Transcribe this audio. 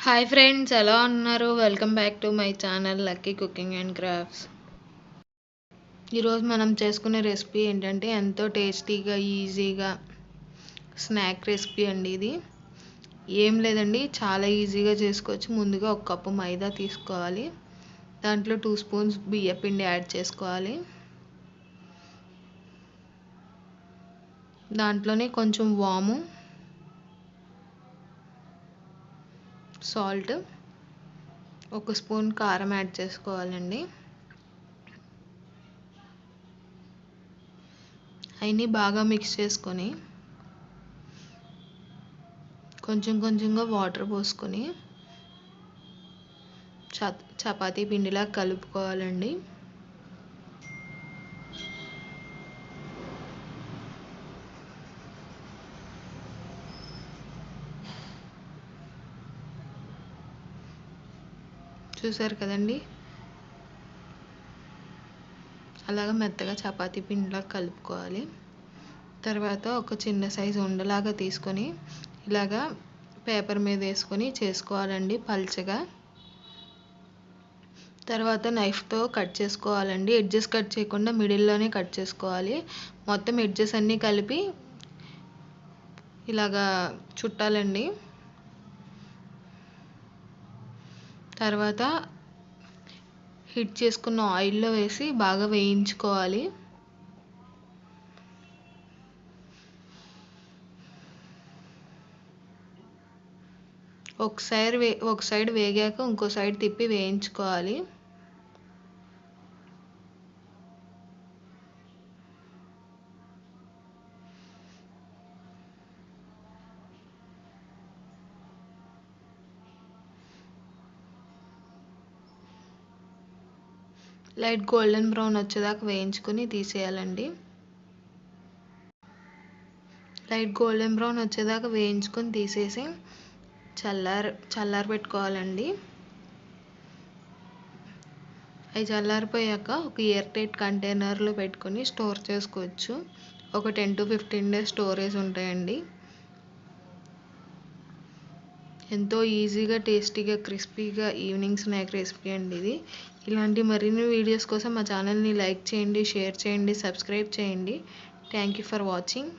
Hi friends, ఎలా ఉన్నారు? Welcome back to my channel lucky cooking and crafts. ఈరోజు మనం చేసుకునే రెసిపీ ఏంటంటే ఎంతో టేస్టీగా ఈజీగా స్నాక్ రెసిపీ అండి. ఇది ఏం లేదండి, చాలా ఈజీగా చేసుకోవచ్చు. ముందుగా ఒక కప్పు మైదా తీసుకోవాలి. దాంట్లో 2 స్పూన్స్ బియ్యపిండి యాడ్ చేసుకోవాలి. దాంట్లోనే కొంచెం వాము, సాల్ట్, 1 స్పూన్ కారం యాడ్ చేసుకోవాలండి. అవన్నీ బాగా మిక్స్ చేసుకొని కొంచెం కొంచెంగా వాటర్ పోసుకొని చపాతీ పిండిలా కలుపుకోవాలండి. చూసారు కదండి, అలాగా మెత్తగా చపాతీ పిండిలా కలుపుకోవాలి. తర్వాత ఒక చిన్న సైజు ఉండలాగా తీసుకొని ఇలాగా పేపర్ మీద వేసుకొని చేసుకోవాలండి పల్చగా. తర్వాత నైఫ్తో కట్ చేసుకోవాలండి. ఎడ్జెస్ కట్ చేయకుండా మిడిల్లోనే కట్ చేసుకోవాలి. మొత్తం ఎడ్జెస్ అన్నీ కలిపి ఇలాగా చుట్టాలండి. తర్వాత హీట్ చేసుకున్న ఆయిల్లో వేసి బాగా వేయించుకోవాలి. ఒక సైడ్ వేగాక ఇంకో సైడ్ తిప్పి వేయించుకోవాలి. లైట్ గోల్డెన్ బ్రౌన్ వచ్చేదాకా వేయించుకొని తీసేయాలండి. లైట్ గోల్డెన్ బ్రౌన్ వచ్చేదాకా వేయించుకొని తీసేసి చల్లారి పెట్టుకోవాలండి. అవి చల్లారిపోయాక ఒక ఎయిర్ టైట్ కంటైనర్లో పెట్టుకొని స్టోర్ చేసుకోవచ్చు. ఒక 10 to 15 days స్టోరేజ్ ఉంటాయండి. ఎంతో ఈజీగా టేస్టీగా క్రిస్పీగా ఈవినింగ్ స్నాక్ రెసిపీ అండి ఇది. ఇలాంటి మరిన్ని వీడియోస్ కోసం మా ఛానల్ని లైక్ చేయండి, షేర్ చేయండి, సబ్స్క్రైబ్ చేయండి. Thank you for watching.